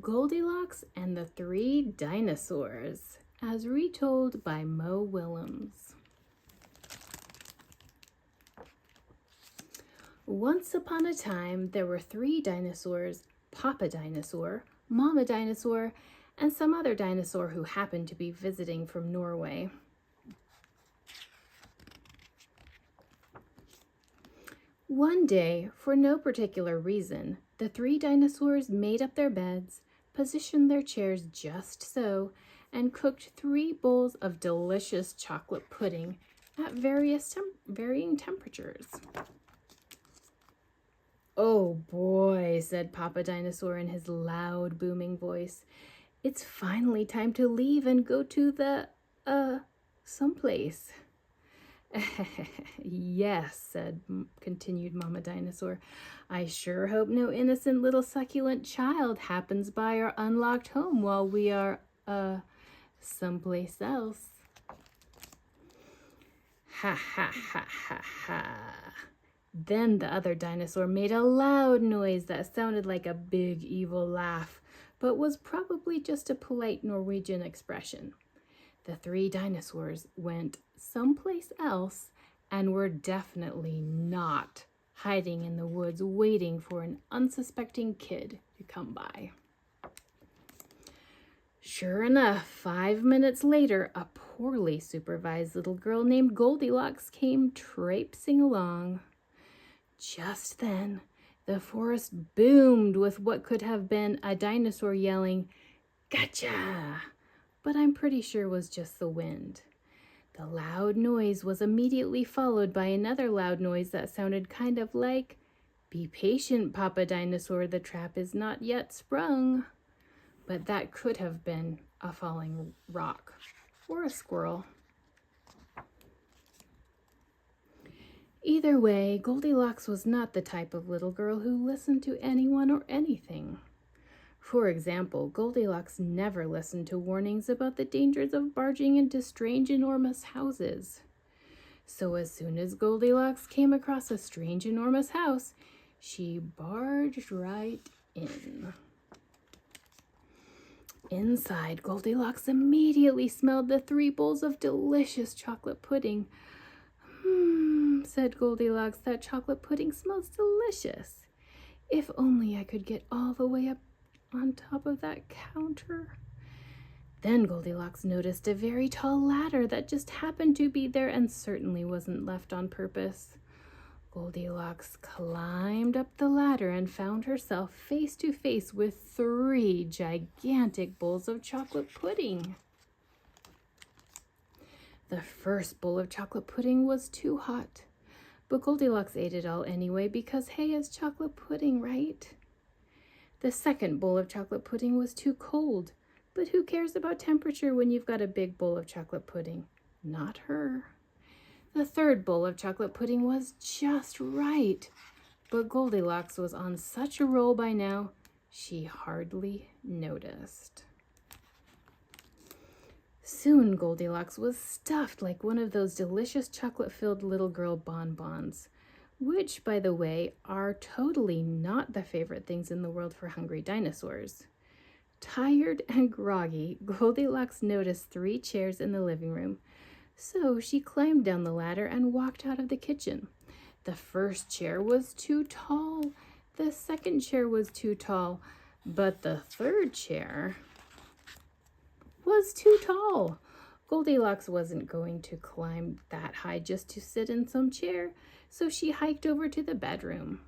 Goldilocks and the Three Dinosaurs, as retold by Mo Willems. Once upon a time, there were 3 dinosaurs: Papa Dinosaur, Mama Dinosaur, and some other dinosaur who happened to be visiting from Norway. One day, for no particular reason, the 3 dinosaurs made up their beds, positioned their chairs just so, and cooked 3 bowls of delicious chocolate pudding at varying temperatures. "Oh boy," said Papa Dinosaur in his loud, booming voice. "It's finally time to leave and go to someplace." "Yes," continued Mama Dinosaur. "I sure hope no innocent little succulent child happens by our unlocked home while we are, someplace else." Ha ha ha ha ha. Then the other dinosaur made a loud noise that sounded like a big evil laugh, but was probably just a polite Norwegian expression. The 3 dinosaurs went someplace else and were definitely not hiding in the woods waiting for an unsuspecting kid to come by. Sure enough, 5 minutes later, a poorly supervised little girl named Goldilocks came traipsing along. Just then, the forest boomed with what could have been a dinosaur yelling, "Gotcha!" but I'm pretty sure was just the wind. The loud noise was immediately followed by another loud noise that sounded kind of like, "Be patient, Papa Dinosaur, the trap is not yet sprung." But that could have been a falling rock or a squirrel. Either way, Goldilocks was not the type of little girl who listened to anyone or anything. For example, Goldilocks never listened to warnings about the dangers of barging into strange, enormous houses. So as soon as Goldilocks came across a strange, enormous house, she barged right in. Inside, Goldilocks immediately smelled the 3 bowls of delicious chocolate pudding. Said Goldilocks, "that chocolate pudding smells delicious. If only I could get all the way up on top of that counter." Then Goldilocks noticed a very tall ladder that just happened to be there and certainly wasn't left on purpose. Goldilocks climbed up the ladder and found herself face to face with 3 gigantic bowls of chocolate pudding. The first bowl of chocolate pudding was too hot, but Goldilocks ate it all anyway because, hey, it's chocolate pudding, right? The second bowl of chocolate pudding was too cold, but who cares about temperature when you've got a big bowl of chocolate pudding? Not her. The third bowl of chocolate pudding was just right, but Goldilocks was on such a roll by now, she hardly noticed. Soon Goldilocks was stuffed like one of those delicious chocolate-filled little girl bonbons, which, by the way, are totally not the favorite things in the world for hungry dinosaurs. Tired and groggy, Goldilocks noticed 3 chairs in the living room, so she climbed down the ladder and walked out of the kitchen. The first chair was too tall, the second chair was too tall, but the third chair was too tall. Goldilocks wasn't going to climb that high just to sit in some chair, so she hiked over to the bedroom.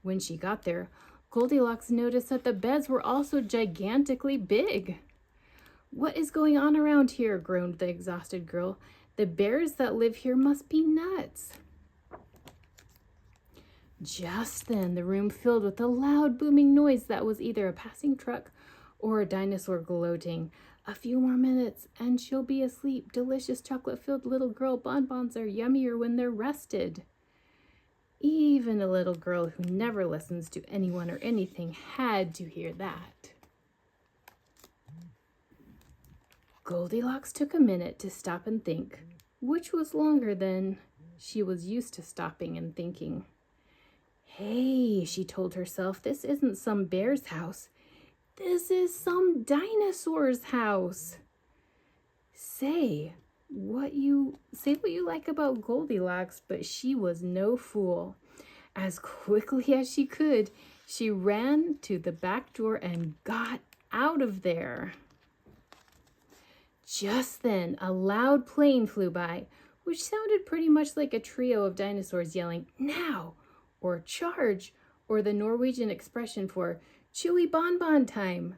When she got there, Goldilocks noticed that the beds were also gigantically big. "What is going on around here?" groaned the exhausted girl. "The bears that live here must be nuts." Just then, the room filled with a loud booming noise that was either a passing truck or a dinosaur gloating. "A few more minutes and she'll be asleep. Delicious chocolate-filled little girl bonbons are yummier when they're rested." Even a little girl who never listens to anyone or anything had to hear that. Goldilocks took a minute to stop and think, which was longer than she was used to stopping and thinking. "Hey," she told herself, "this isn't some bear's house. This is some dinosaur's house. Say what you like about Goldilocks, but she was no fool. As quickly as she could, she ran to the back door and got out of there. Just then, a loud plane flew by, which sounded pretty much like a trio of dinosaurs yelling, "Now!" or "Charge!" or the Norwegian expression for "chewy bonbon time."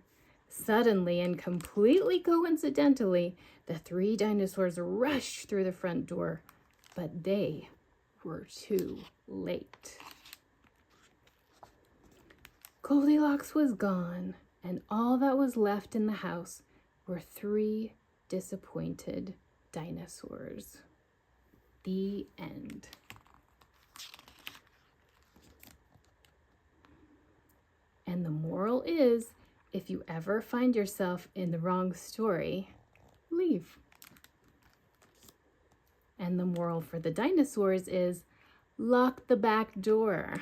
Suddenly and completely coincidentally, the three dinosaurs rushed through the front door, but they were too late. Goldilocks was gone, and all that was left in the house were three disappointed dinosaurs. The end. And the moral is, if you ever find yourself in the wrong story, leave. And the moral for the dinosaurs is, lock the back door.